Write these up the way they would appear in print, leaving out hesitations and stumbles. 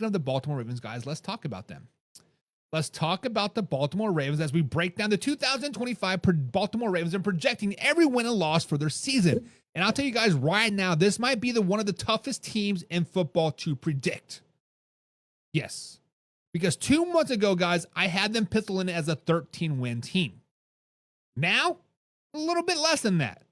speaking of the Baltimore Ravens, guys, let's talk about them. Let's talk about the Baltimore Ravens as we break down the 2025 Baltimore Ravens and projecting every win and loss for their season. And I'll tell you guys right now, this might be one of the toughest teams in football to predict. Yes. Because 2 months ago, guys, I had them penciling as a 13-win team. Now, a little bit less than that.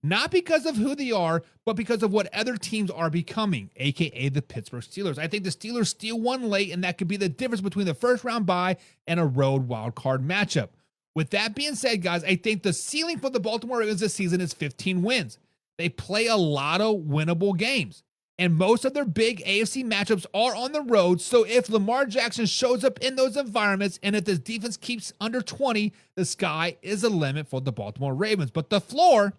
Not because of who they are, but because of what other teams are becoming, a.k.a. the Pittsburgh Steelers. I think the Steelers steal one late, and that could be the difference between the first-round bye and a road wild card matchup. With that being said, guys, I think the ceiling for the Baltimore Ravens this season is 15 wins. They play a lot of winnable games, and most of their big AFC matchups are on the road, so if Lamar Jackson shows up in those environments, and if this defense keeps under 20, the sky is the limit for the Baltimore Ravens. But the floor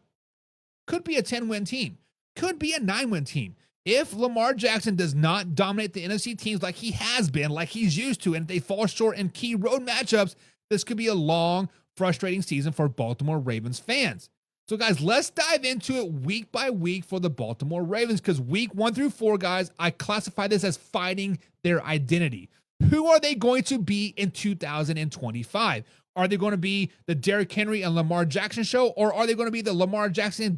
could be a 10-win team, could be a 9-win team. If Lamar Jackson does not dominate the NFC teams like he has been, like he's used to, and if they fall short in key road matchups, this could be a long, frustrating season for Baltimore Ravens fans. So, guys, let's dive into it week by week for the Baltimore Ravens, because week 1 through 4, guys, I classify this as fighting their identity. Who are they going to be in 2025? Are they going to be the Derrick Henry and Lamar Jackson show, or are they going to be the Lamar Jackson and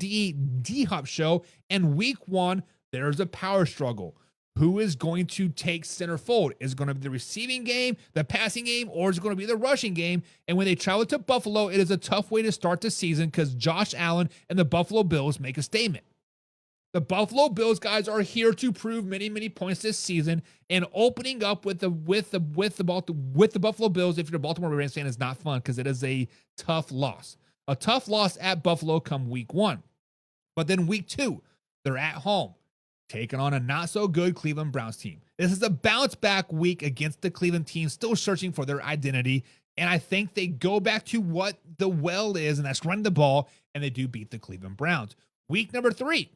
D-Hop show? And week 1, there's a power struggle. Who is going to take center fold? Is it going to be the receiving game, the passing game, or is it going to be the rushing game? And when they travel to Buffalo, it is a tough way to start the season because Josh Allen and the Buffalo Bills make a statement. The Buffalo Bills, guys, are here to prove many, many points this season, and opening up with the Buffalo Bills, if you're a Baltimore Ravens fan, is not fun because it is a tough loss. A tough loss at Buffalo come week 1. But then week 2, they're at home, taking on a not-so-good Cleveland Browns team. This is a bounce-back week against the Cleveland team, still searching for their identity, and I think they go back to what the well is, and that's run the ball, and they do beat the Cleveland Browns. Week number 3,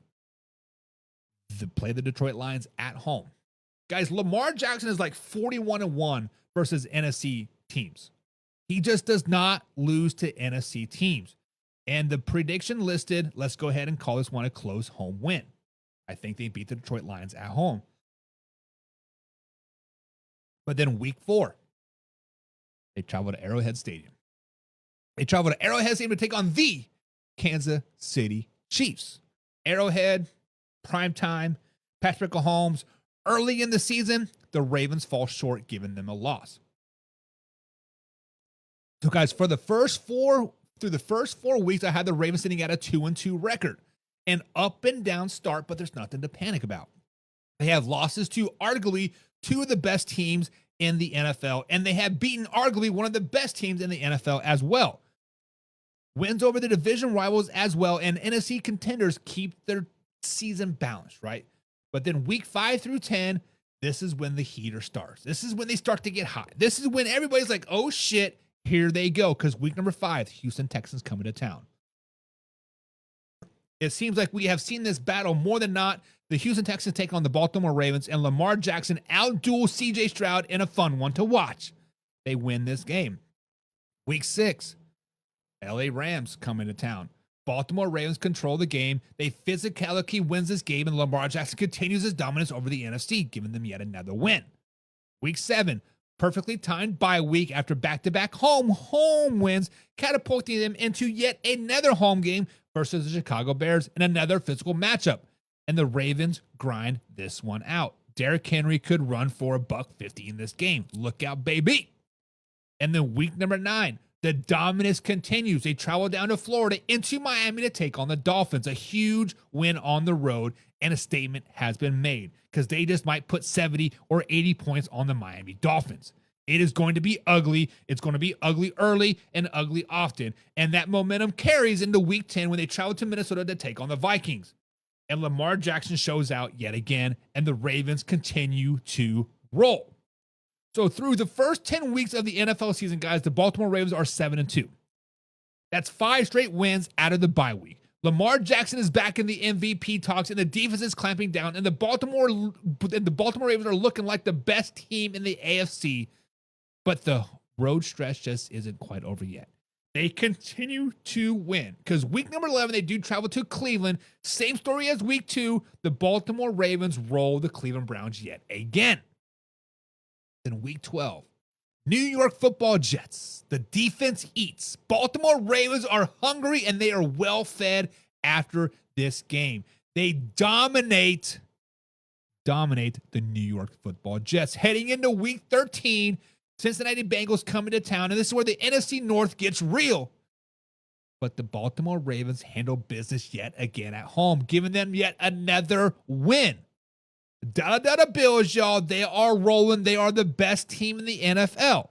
they play the Detroit Lions at home. Guys, Lamar Jackson is like 41-1 versus NFC teams. He just does not lose to NFC teams. And the prediction listed, let's go ahead and call this one a close home win. I think they beat the Detroit Lions at home. But then week 4, they travel to Arrowhead Stadium. They travel to Arrowhead Stadium to take on the Kansas City Chiefs. Arrowhead, prime time, Patrick Mahomes. Early in the season, the Ravens fall short, giving them a loss. So, guys, through the first 4 weeks, I had the Ravens sitting at a 2-2 record. An up and down start, but there's nothing to panic about. They have losses to arguably 2 of the best teams in the NFL, and they have beaten arguably one of the best teams in the NFL as well. Wins over the division rivals as well, and NFC contenders keep their season balanced, right? But then week 5 through 10, this is when the heater starts. This is when they start to get hot. This is when everybody's like, oh shit, here they go. Because week number 5, Houston Texans coming to town. It seems like we have seen this battle more than not. The Houston Texans take on the Baltimore Ravens, and Lamar Jackson outduels C.J. Stroud in a fun one to watch. They win this game. Week 6, L.A. Rams come into town. Baltimore Ravens control the game. They physicality wins this game, and Lamar Jackson continues his dominance over the NFC, giving them yet another win. Week 7, perfectly timed bye week after back-to-back home wins, catapulting them into yet another home game versus the Chicago Bears in another physical matchup. And the Ravens grind this one out. Derrick Henry could run for $150 in this game. Look out, baby. And then week number 9, the dominance continues. They travel down to Florida into Miami to take on the Dolphins. A huge win on the road, and a statement has been made because they just might put 70 or 80 points on the Miami Dolphins. It is going to be ugly. It's going to be ugly early and ugly often. And that momentum carries into week 10 when they travel to Minnesota to take on the Vikings. And Lamar Jackson shows out yet again, and the Ravens continue to roll. So through the first 10 weeks of the NFL season, guys, the Baltimore Ravens are 7-2. That's 5 straight wins out of the bye week. Lamar Jackson is back in the MVP talks, and the defense is clamping down, and the Baltimore Ravens are looking like the best team in the AFC, but the road stretch just isn't quite over yet. They continue to win because week number 11, they do travel to Cleveland. Same story as week 2. The Baltimore Ravens roll the Cleveland Browns yet again. Then week 12, New York Football Jets. The defense eats. Baltimore Ravens are hungry and they are well fed after this game. They dominate the New York Football Jets. Heading into week 13, Cincinnati Bengals come into town, and this is where the NFC North gets real. But the Baltimore Ravens handle business yet again at home, giving them yet another win. Dollar Bills, y'all. They are rolling. They are the best team in the NFL.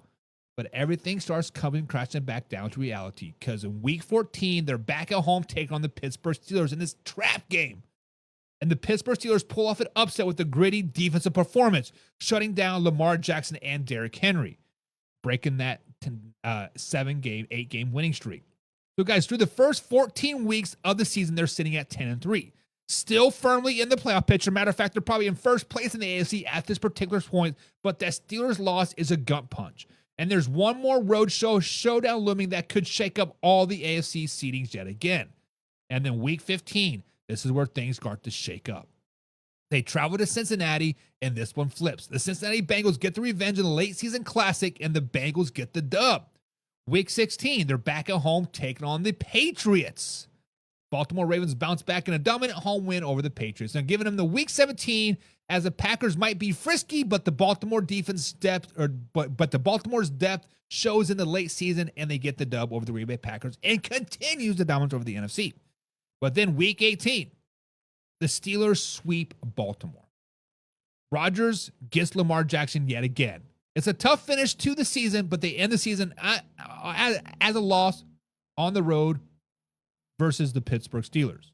But everything starts coming crashing back down to reality because in week 14, they're back at home taking on the Pittsburgh Steelers in this trap game. And the Pittsburgh Steelers pull off an upset with a gritty defensive performance, shutting down Lamar Jackson and Derrick Henry, breaking that 8-game winning streak. So, guys, through the first 14 weeks of the season, they're sitting at 10-3. Still firmly in the playoff picture. Matter of fact, they're probably in first place in the AFC at this particular point, but that Steelers loss is a gut punch. And there's one more road showdown looming that could shake up all the AFC seedings yet again. And then week 15, this is where things start to shake up. They travel to Cincinnati, and this one flips. The Cincinnati Bengals get the revenge in the late season classic, and the Bengals get the dub. Week 16, they're back at home taking on the Patriots. Baltimore Ravens bounce back in a dominant home win over the Patriots. Now, giving them the week 17, as the Packers might be frisky, but the Baltimore defense depth, but the Baltimore's depth shows in the late season, and they get the dub over the Green Bay Packers and continues the dominance over the NFC. But then week 18, the Steelers sweep Baltimore. Rodgers gets Lamar Jackson yet again. It's a tough finish to the season, but they end the season as a loss on the road versus the Pittsburgh Steelers.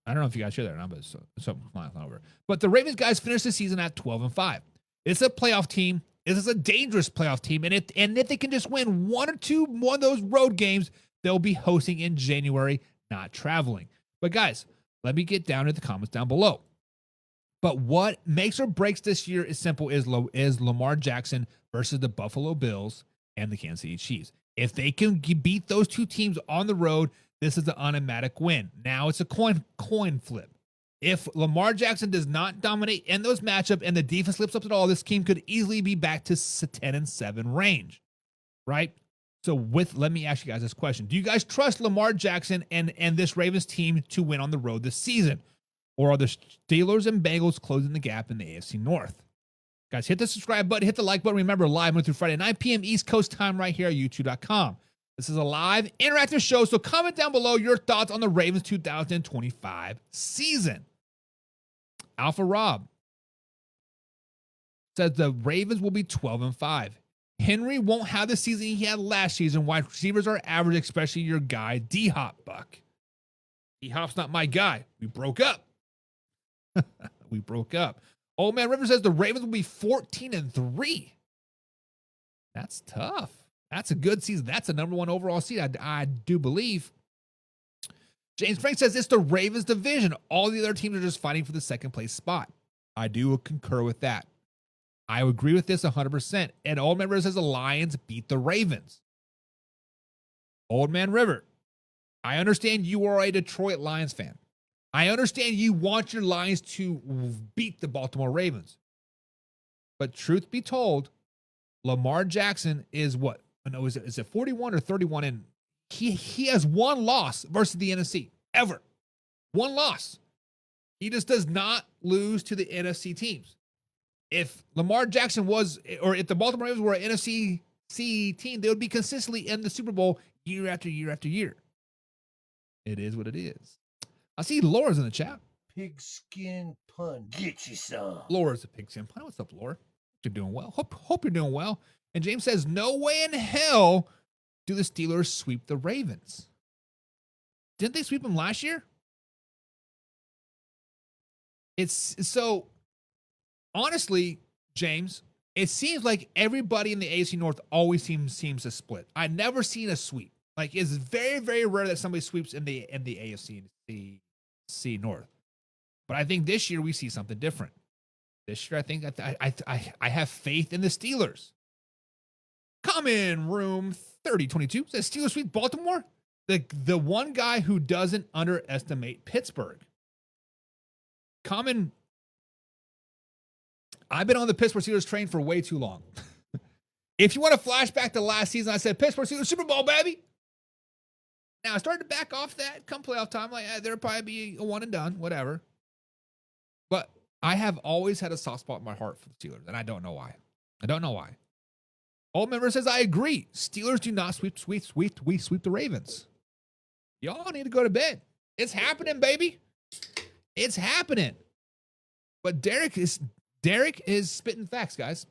I don't know if you guys share that or not, but something's flying over. But the Ravens guys finished the season at 12-5. It's a playoff team. This is a dangerous playoff team, and if they can just win one of those road games, they'll be hosting in January, not traveling. But guys, let me get down to the comments down below. But what makes or breaks this year is simple: is Lamar Jackson versus the Buffalo Bills and the Kansas City Chiefs. If they can beat those two teams on the road, this is an automatic win. Now it's a coin flip. If Lamar Jackson does not dominate in those matchups and the defense slips up at all, this team could easily be back to 10-7 range, right? So let me ask you guys this question. Do you guys trust Lamar Jackson and this Ravens team to win on the road this season? Or are the Steelers and Bengals closing the gap in the AFC North? Guys, hit the subscribe button, hit the like button. Remember, live Monday through Friday, 9 p.m. East Coast time right here at YouTube.com. This is a live, interactive show, so comment down below your thoughts on the Ravens 2025 season. Alpha Rob says the Ravens will be 12-5. Henry won't have the season he had last season. Wide receivers are average, especially your guy, D-Hop, Buck. D-Hop's not my guy. We broke up. We broke up. Old Man River says the Ravens will be 14-3. That's tough. That's a good season. That's a number one overall seed, I do believe. James Frank says it's the Ravens division. All the other teams are just fighting for the second place spot. I do concur with that. I agree with this 100%. And Old Man River says the Lions beat the Ravens. Old Man River, I understand you are a Detroit Lions fan. I understand you want your Lions to beat the Baltimore Ravens. But truth be told, Lamar Jackson is what? No, is it 41 or 31? And he has one loss versus the NFC ever. One loss. He just does not lose to the NFC teams. If Lamar Jackson was, or if the Baltimore Ravens were an NFC team, they would be consistently in the Super Bowl year after year after year. It is what it is. I see Laura's in the chat. Pigskin pun. Get you some. Laura's a pigskin pun. What's up, Laura? You're doing well. Hope you're doing well. And James says, no way in hell do the Steelers sweep the Ravens. Didn't they sweep them last year? It's so, honestly, James, it seems like everybody in the AFC North always seems to split. I've never seen a sweep. Like, it's very, very rare that somebody sweeps in the AFC North. But I think this year we see something different. This year, I think I have faith in the Steelers. Come in, room 3022. Says Steelers sweep Baltimore. The one guy who doesn't underestimate Pittsburgh. Common I've been on the Pittsburgh Steelers train for way too long. If you want to flashback to last season, I said Pittsburgh Steelers Super Bowl, baby. Now I started to back off that come playoff time. Like there'll probably be a one and done, whatever. But I have always had a soft spot in my heart for the Steelers, and I don't know why. I don't know why. Old member says I agree. Steelers do not sweep the Ravens. Y'all need to go to bed. It's happening, baby. It's happening. But Derrick is spitting facts, guys.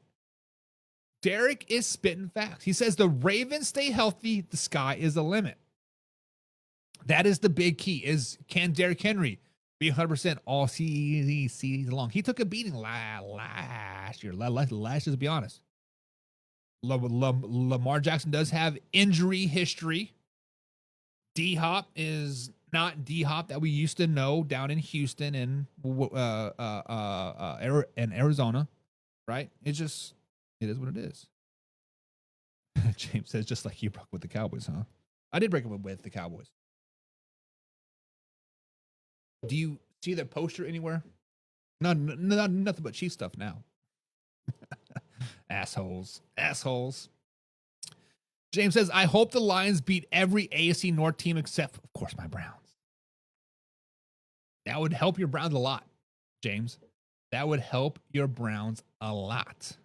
Derrick is spitting facts. He says the Ravens stay healthy, the sky is the limit. That is the big key. Can Derrick Henry be 100% all season long? He took a beating last year. Let's just be honest. Lamar Jackson does have injury history. D-Hop is not D-Hop that we used to know down in Houston and Arizona, right? It is what it is. James says, just like you broke with the Cowboys, huh? I did break up with the Cowboys. Do you see the poster anywhere? No, nothing but Chief stuff now. Assholes. James says, I hope the Lions beat every AFC North team except, of course, my Browns. That would help your Browns a lot, James. That would help your Browns a lot.